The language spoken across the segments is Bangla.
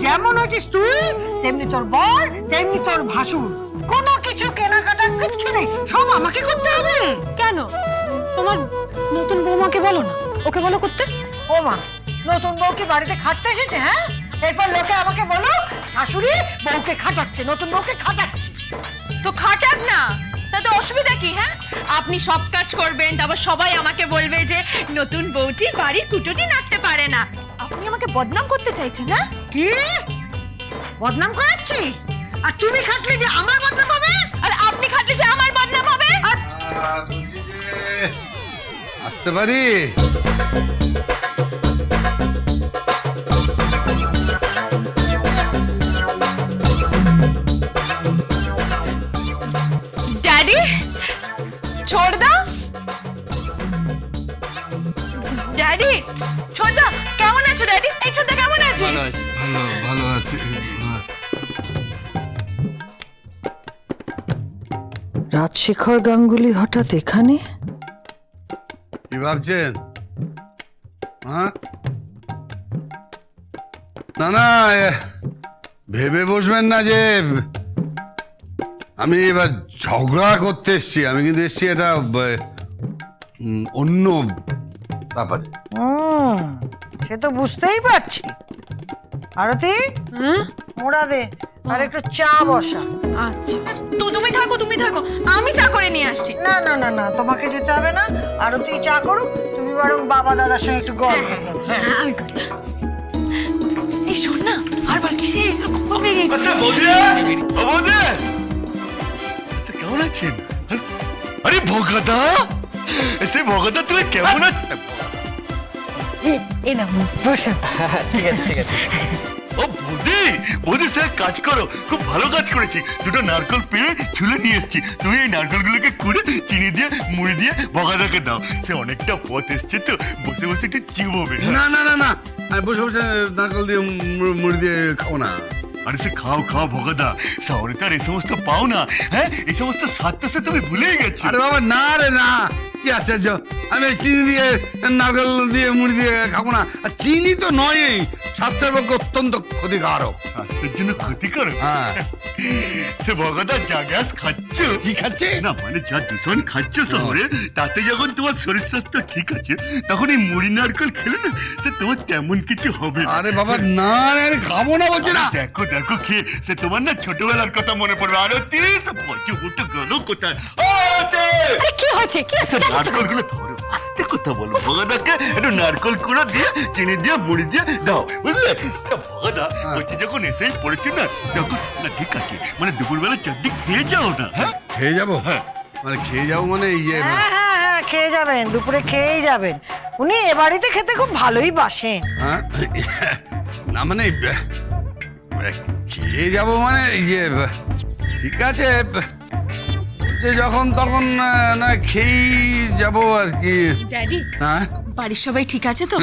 যেমন হচ্ছিস তুই তেমনি তোর বর তেমনি তোর ভাসুর। কোনো কিছু কেনাকাটা কিচ্ছু নেই, সব আমাকে করতে হবে। কেন? তোমার নতুন বৌমাকে বলো না, ওকে বলো করতে। ও মা, নতুন বউ কি বাড়িতে খাটতে এসেছে? হ্যাঁ, এরপর লোকে আমাকে বলো শাশুড়ি বউকে খাটাচ্ছে, নতুন বউকে খাটাচ্ছে। তো খাটাক না, তাতে অসুবিধা কি? হ্যাঁ, আপনি সব কাজ করবেন, তারপর সবাই আমাকে বলবে যে নতুন বউটি বাড়ির কুটোটি নাড়তে পারে না। আপনি আমাকে বদনাম করতে চাইছেন? হ্যাঁ, কি বদনাম করাচ্ছি? আর তুমি খাটলে যে আমার বদনাম হবে? আর আপনি খাটলে যে আমার বদনাম হবে? বলছি যে আসতে পারি? ড্যাডি, ছোড় দাও। ড্যাডি, ছোড় দাও। কেমন আছো ড্যাডি? এই ছোড় দা, কেমন আছিস? ভালো ভালো আছি। রাজশেখর গাঙ্গুলি হঠাৎ এখানে? কি ভাবছেন? হ্যাঁ, না না, ভেবে বসবেন না যে আমি এবার ঝগড়া করতে এসছি। আমি কিন্তু এসছি এটা অন্য ব্যাপারে। সে তো বুঝতেই পারছি। আরতি, মোড়া দে আর একটু চা বসা। আচ্ছা, তুমি থাকো, তুমি থাকো, আমি চা করে নিয়ে আসছি। না না না না, তোমাকে যেতে হবে না। আরতি চা করুক, তুমি বরং বাবা দাদার সঙ্গে একটু গল্প করো। হ্যাঁ, আমি করছি। এই শোন না, আর বার কিসে কমে গেছে? আচ্ছা বৌদি, ও বৌদি, আচ্ছা কেমন আছেন? আরে ভোগাদা, এসে ভোগাদা তুমি কেমন আছেন? এই না বসো। ঠিক আছে ঠিক আছে। ও বৌদি, বৌদি স্যার কাজ করো, খুব ভালো কাজ করেছি। দুটো নারকেল পেড়ে ঝুলে নিয়ে এসেছি। তুমি এই নারকেলগুলোকে কুড়ে চিনি দিয়ে মুড়ি দিয়ে ভোগাদাকে দাও। সে অনেকটা পথ এসছে তো, বসে বসে একটু চিবোবে। না না না না, আমি বসে বসে নারকেল দিয়ে মুড়ি দিয়ে খাবো না। আরে সে খাও খাও ভোগাদা, শহরে তো আর এই সমস্ত পাও না। হ্যাঁ, এই সমস্ত স্বাদটা সে তুমি ভুলেই গেছো। আরে বাবা না রে না, কি আশ্চর্য! আমি চিনি দিয়ে নারকেল দিয়ে মুড়ি দিয়ে খাবো না। আর চিনি তো নয়, স্বাস্থ্যের পক্ষে অত্যন্ত ক্ষতিকারক। স্বাস্থ্যের জন্য ক্ষতিকর? হ্যাঁ। সে ভগদা যা গ্যাস খাচ্ছ, কি খাচ্ছে? না মানে যা দূষণ খাচ্ছ শহরে, তাতে যখন তোমার শরীর স্বাস্থ্য ঠিক আছে, তখন এই মুড়ি নারকেল খেলে না, সে তোমার তেমন কিছু হবে না। আরে বাবা না রে, আমি খাবো না বলছি না। দেখো দেখো খেয়ে সে তোমার না ছোটবেলার কথা মনে পড়বে। আরতি, সে পচে উঠে গেল কোথায়? আরতি! আরে কি হচ্ছে? কি হচ্ছে? নারকেল গুলো ধরো, আস্তে কথা বলো। ভগদাকে একটু নারকেল কুড়ো দিয়ে চিনি দিয়ে মুড়ি দিয়ে দাও, বুঝলে? ভগদা বলছি যখন এসেই পড়েছি না, তখন না ঠিক আছে, মানে দুপুরবেলা চারটি খেয়ে যাও না। হ্যাঁ, খেয়ে যাবো? হ্যাঁ। মানে খেয়ে যাবো মানে ইয়ে হ্যাঁ হ্যাঁ হ্যাঁ, খেয়ে যাবেন, দুপুরে খেয়েই যাবেন। উনি এ বাড়িতে খেতে খুব ভালোই বাসেন। হ্যাঁ? না মানে খেয়ে যাবো মানে ইয়ে ঠিক আছে, যে যখন তখন না খেয়েই যাবো আর কি। ড্যাডি, হ্যাঁ, বাড়ির সবাই ঠিক আছে তো?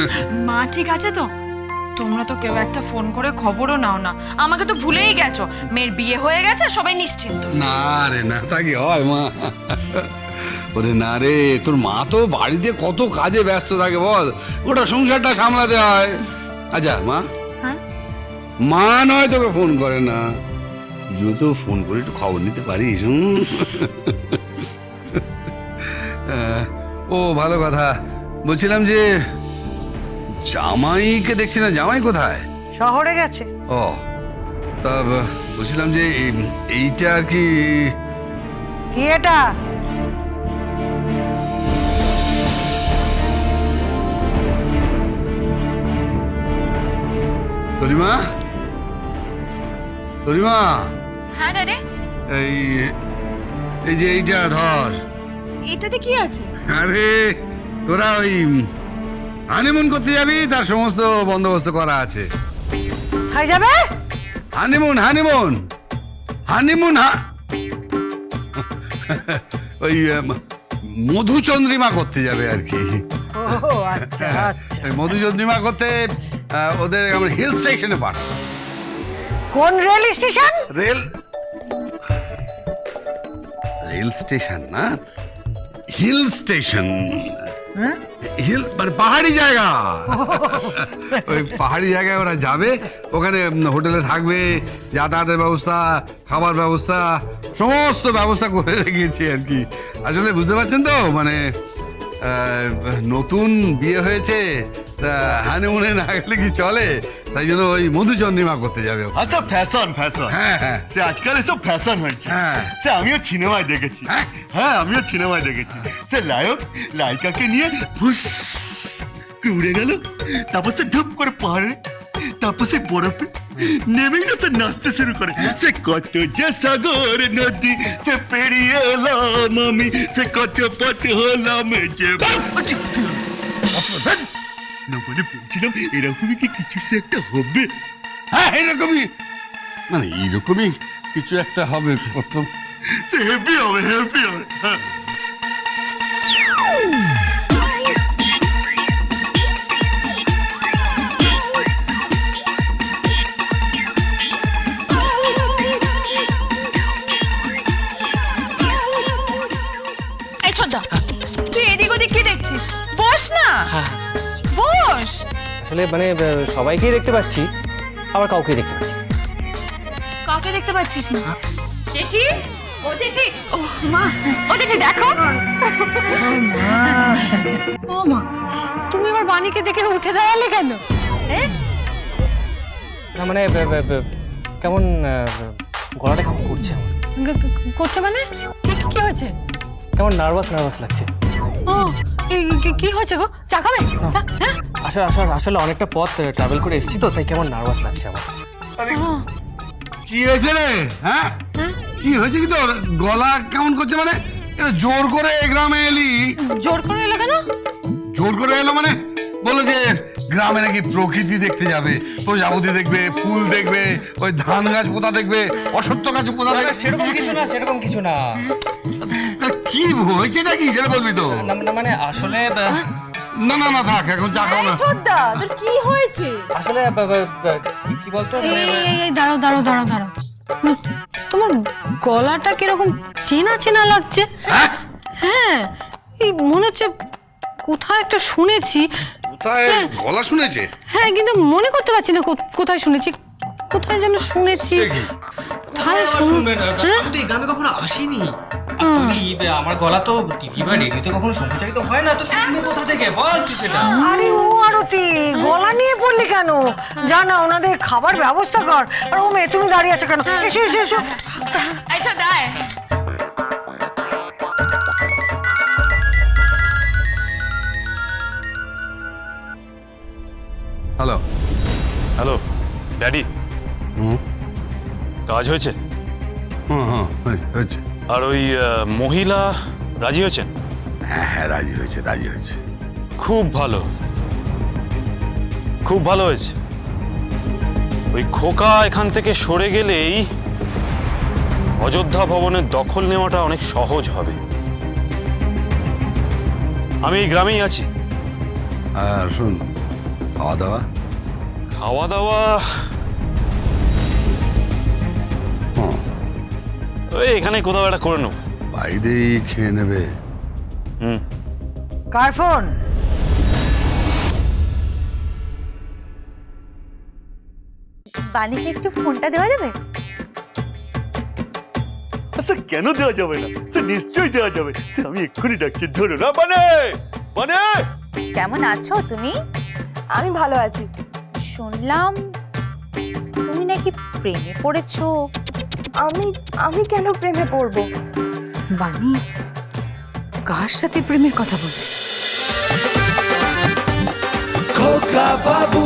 মা ঠিক আছে তো? তোমরা তো কেউ একটা ফোন করে খবরও নাও না। আমাকে তো ভুলেই গেছো। মেয়ের বিয়ে হয়ে গেছে, সবাই নিশ্চিন্ত। না রে না, তা কি হয় মা? ওরে না রে, তোর মা তো বাড়িতে কত কাজে ব্যস্ত থাকে বল, ওটা সংসারটা সামলাতে হয়। আচ্ছা মা, হ্যাঁ? মা নয় তোকে ফোন করে না, তো ফোন করে একটু খবর নিতে পারিস। ও ভালো কথা। বলছিলাম যে জামাইকে দেখছি না, জামাই কোথায়? শহরে গেছে। ও তা বলছিলাম যে এইটা আর কি। কি এটা? তরিমা, তরিমা, হ্যাঁ ড্যাডি, এই এই যে এইটা ধর। এটাতে কি আছে? আরে তোরা ওই হানিমুন করতে যাবি, তার সমস্ত বন্দোবস্ত করা আছে। খাই যাবে? হানিমুন হানিমুন হানিমুন ওই মধুচন্দ্রিমা করতে যাবে আর কি। ও আচ্ছা আচ্ছা। ওই মধুচন্দ্রিমা করতে ওদের আমরা হিল স্টেশনে পাঠাবো। কোন রেল স্টেশন? রেল স্টেশন না, হিল স্টেশন। হ্যাঁ হিল মানে পাহাড়ি জায়গা। ওই পাহাড়ি জায়গায় ওরা যাবে, ওখানে হোটেলে থাকবে, যাতায়াতের ব্যবস্থা, খাবার ব্যবস্থা, সমস্ত ব্যবস্থা করে রেখেছি আর কি। আসলে বুঝতে পারছেন তো, মানে নতুন বিয়ে হয়েছে, হানিমুনে না গেলে কি চলে, তাই জন্য ওই মধুচন্দ্রিমা করতে যাবে। আচ্ছা ফ্যাশন ফ্যাশন, হ্যাঁ হ্যাঁ সে আজকাল এসব ফ্যাশন হয়েছে। হ্যাঁ। সে আমিও সিনেমায় দেখেছি। হ্যাঁ? হ্যাঁ আমিও সিনেমায় দেখেছি, সে নায়ক নায়িকাকে নিয়ে ফুস করে উড়ে গেল, তারপর সে ধুপ করে পাহাড়ে, তারপর সে বরফে নেমেই না সে নাচতে শুরু করে। সে কত যে সাগর নদী সে পেরিয়ে এলাম আমি, সে কত পথ হলাম যে না বলে বলছিলাম এরকমই কি কিছু সে একটা হবে। হ্যাঁ এরকমই, মানে এইরকমই কিছু একটা হবে। সে হেভি হবে, হেভি হবে। হ্যাঁ। এই ছোটদা, তুই এদিক ওদিক কি দেখছিস? বস না, বস। আসলে মানে সবাইকেই দেখতে পাচ্ছি, আবার কাউকে দেখতে পাচ্ছি না। কাকে দেখতে পাচ্ছিস না? জেঠি, ও জেঠি, ও মা, ও জেঠি দেখো। ও মা, তুমি আমার বাণীকে দেখে উঠে দাঁড়ালে কেন? না মানে কেমন গলাটা কেমন করছে আমার, করছে মানে কি হয়েছে? কেমন নার্ভাস নার্ভাস লাগছে। ও কি হয়েছে গো? চা খাবে? চা, হ্যাঁ? আসলে অনেকটা পথ ট্রাভেল করে এসেছি তো, তাই কেমন নার্ভাস লাগছে আমার। ও, কি হয়েছে রে? হ্যাঁ কি হয়েছে কি তোর? গলা কেমন করছে মানে? জোর করে এই গ্রামে এলি? জোর করে এলো কেন? জোর করে এলো মানে বলো যে গ্রামে নাকি প্রকৃতি দেখতে যাবে, প্রজাপতি দেখবে, ফুল দেখবে, ওই ধান গাছ পোতা দেখবে, অসত্য গাছ পোতা দেখবে। সেরকম কিছু না। তা কি হয়েছে নাকি সেটা বলবি তো? না মানে আসলে না না না থাক, এখন চা খাও না। ছোটদা, তোর কি হয়েছে? আসলে কি বলতো এই দাঁড়াও। তোমার গলাটা কিরকম চেনা চেনা লাগছে। হ্যাঁ, এই মনে হচ্ছে কোথায় একটা শুনেছি। কোথায় গলা শুনেছে? হ্যাঁ, কিন্তু মনে করতে পারছি না কোথায় শুনেছি। কোথায় যেন শুনেছি। কোথায় শুনবেন? হ্যাঁ? আমি তো এই গ্রামে কখনো আসিনি। আমার গলা তো টিভি বা রেডিওতে কখনো সম্প্রচারিত হয় না, তো শুনবে কোথা থেকে বল তুই সেটা? আরে ও আরতি, গলা নিয়ে পড়লি কেন? জানা ওনাদের খাবার ব্যবস্থা কর। আর ও মেয়ে তুমি দাঁড়িয়ে আছো কেন? এসো এসো এসো। এই ছোটদা, আয়। হ্যালো। হ্যালো ড্যাডি, হুম কাজ হয়েছে? হুম হয়েছে। আর ওই মহিলা রাজি হয়েছেন? হ্যাঁ রাজি হয়েছে। খুব ভালো হয়েছে। ওই খোকা এখান থেকে সরে গেলেই অযোধ্যা ভবনের দখল নেওয়াটা অনেক সহজ হবে। আমি এই গ্রামেই আছি। আর শুন, খাওয়া দাওয়া ওই এখানে কোথাও একটা করে নেব। বাইরেই খেয়ে নেবে। কার ফোন? বাণীকে একটু ফোনটা দেওয়া যাবে? আচ্ছা কেন দেওয়া যাবে না? সে নিশ্চয়ই দেওয়া যাবে। সে আমি এক্ষুনি ডাকছি, ধরো না। মানে কেমন আছো তুমি? আমি ভালো আছি। শুনলাম তুমি নাকি প্রেমে পড়েছো। আমি কেন প্রেমে পড়বো? বাণী কার সাথে প্রেমের কথা বলছে? খোকা বাবু